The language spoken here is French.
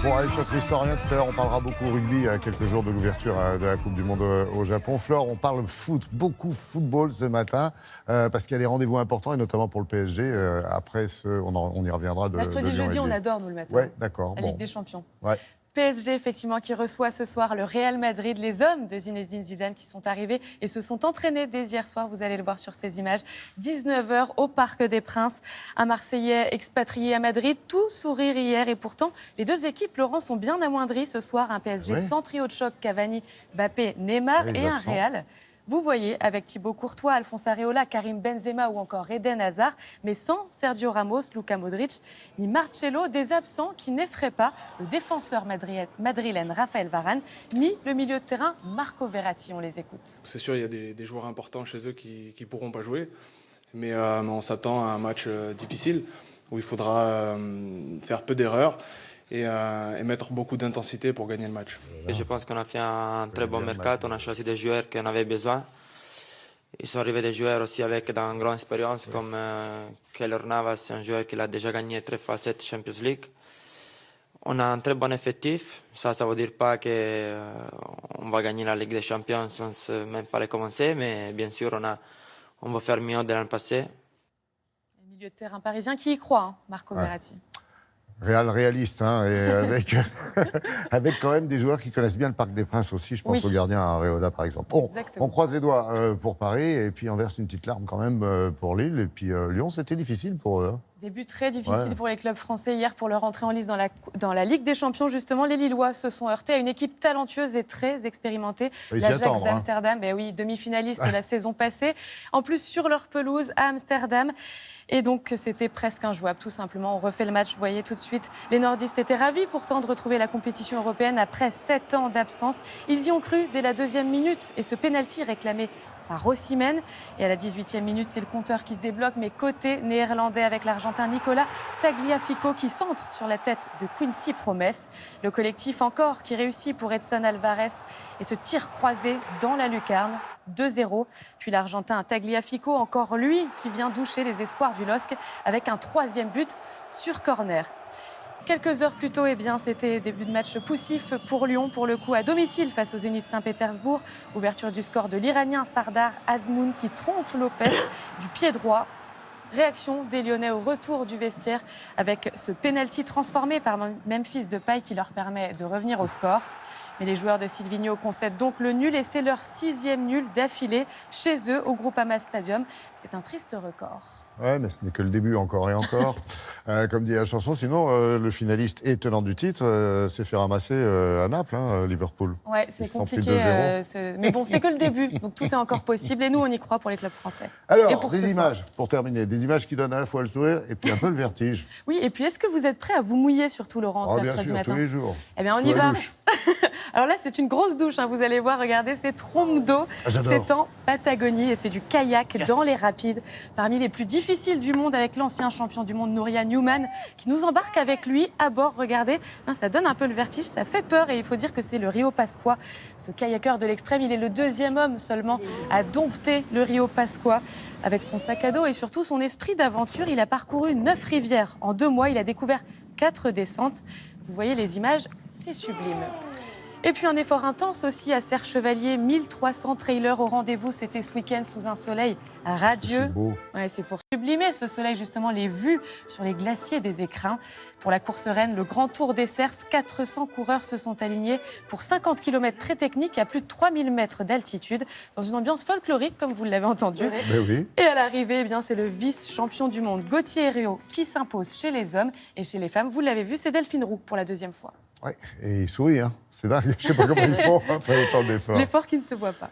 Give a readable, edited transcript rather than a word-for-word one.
Bon, avec notre historien, tout à l'heure, on parlera beaucoup rugby à quelques jours de l'ouverture de la Coupe du Monde au Japon. Flore, on parle foot, beaucoup football ce matin, parce qu'il y a des rendez-vous importants, et notamment pour le PSG. Après, on y reviendra de mercredi, Lyon jeudi, rugby. on adore, nous, le matin. Ouais, d'accord. La Ligue des Champions. Ouais. PSG, effectivement, qui reçoit ce soir le Real Madrid. Les hommes de Zinedine Zidane qui sont arrivés et se sont entraînés dès hier soir. Vous allez le voir sur ces images. 19h au Parc des Princes. Un Marseillais expatrié à Madrid. Tout sourire hier. Et pourtant, les deux équipes, Laurent, sont bien amoindries ce soir. Un PSG sans trio de choc, Cavani, Mbappé, Neymar et un Real. Vous voyez, avec Thibaut Courtois, Alphonse Areola, Karim Benzema ou encore Eden Hazard, mais sans Sergio Ramos, Luka Modric, ni Marcelo, des absents qui n'effraient pas le défenseur madrilène Raphaël Varane, ni le milieu de terrain Marco Verratti. On les écoute. C'est sûr, il y a des joueurs importants chez eux qui ne pourront pas jouer, mais on s'attend à un match difficile où il faudra faire peu d'erreurs et mettre beaucoup d'intensité pour gagner le match. Je pense qu'on a fait un très bon mercato, on a choisi des joueurs qu'on avait besoin. Ils sont arrivés des joueurs aussi avec une grande expérience comme Keylor Navas, un joueur qui a déjà gagné 3 fois cette Champions League. On a un très bon effectif, ça ne veut dire pas qu'on va gagner la Ligue des Champions sans même pas commencer, mais bien sûr on va faire mieux de l'an passé. Le milieu de terrain parisien qui y croit, hein, Marco Verratti. Réaliste, hein, et avec quand même des joueurs qui connaissent bien le Parc des Princes aussi. Je pense au gardien Areola, par exemple. Bon, on croise les doigts pour Paris, et puis on verse une petite larme quand même pour Lille. Et puis Lyon, c'était difficile pour eux. Début très difficile pour les clubs français hier pour leur entrée en lice dans la Ligue des Champions. Justement, les Lillois se sont heurtés à une équipe talentueuse et très expérimentée. L'Ajax d'Amsterdam, demi-finaliste la saison passée. En plus, sur leur pelouse à Amsterdam. Et donc, c'était presque injouable, tout simplement. On refait le match, vous voyez tout de suite. Les nordistes étaient ravis pourtant de retrouver la compétition européenne après 7 ans d'absence. Ils y ont cru dès la 2e minute. Et ce pénalty réclamé par Osimhen. Et à la 18e minute, c'est le compteur qui se débloque, mais côté néerlandais avec l'Argentin Nicolas Tagliafico qui centre sur la tête de Quincy Promes. Le collectif encore qui réussit pour Edson Alvarez et ce tir croisé dans la lucarne. 2-0. Puis l'Argentin Tagliafico, encore lui, qui vient doucher les espoirs du LOSC avec un 3e but sur corner. Quelques heures plus tôt, c'était début de match poussif pour Lyon, pour le coup à domicile face au Zénith Saint-Pétersbourg. Ouverture du score de l'Iranien Sardar Azmoun qui trompe Lopez du pied droit. Réaction des Lyonnais au retour du vestiaire avec ce pénalty transformé par Memphis Depay qui leur permet de revenir au score. Mais les joueurs de Silvino concèdent donc le nul et c'est leur 6e nul d'affilée chez eux au Groupama Stadium. C'est un triste record. Ouais, mais ce n'est que le début, encore et encore. Comme dit la chanson, sinon, le finaliste et tenant du titre s'est fait ramasser à Naples, Liverpool. Ouais, c'est compliqué. Mais bon, c'est que le début, donc tout est encore possible. Et nous, on y croit pour les clubs français. Alors, des images, pour terminer. Des images qui donnent à la fois le sourire et puis un peu le vertige. Oui, et puis est-ce que vous êtes prêts à vous mouiller, surtout, Laurent, ce mercredi matin ? Tous les jours. Eh bien, on y va. Alors là, c'est une grosse douche, vous allez voir, regardez, c'est trompes d'eau. C'est en Patagonie et c'est du kayak dans les rapides. Parmi les plus difficiles du monde avec l'ancien champion du monde Nouria Newman qui nous embarque avec lui à bord. Regardez, ça donne un peu le vertige, ça fait peur et il faut dire que c'est le Rio Pascua. Ce kayakeur de l'extrême, il est le 2e homme seulement à dompter le Rio Pascua. Avec son sac à dos et surtout son esprit d'aventure, il a parcouru 9 rivières. En 2 mois, il a découvert 4 descentes. Vous voyez les images, c'est sublime. Et puis un effort intense aussi à Serre-Chevalier, 1300 trailers au rendez-vous, c'était ce week-end sous un soleil radieux. C'est beau. Ouais, c'est pour sublimer ce soleil justement, les vues sur les glaciers des Écrins. Pour la course reine, le Grand Tour des Cerces, 400 coureurs se sont alignés pour 50 km très techniques à plus de 3000 mètres d'altitude, dans une ambiance folklorique comme vous l'avez entendu. Oui. Et à l'arrivée, c'est le vice-champion du monde Gauthier Herriot qui s'impose chez les hommes et chez les femmes. Vous l'avez vu, c'est Delphine Roux pour la 2e fois. Ouais, et il sourit, c'est dingue. Je ne sais pas comment ils font après autant d'efforts. L'effort qui ne se voit pas.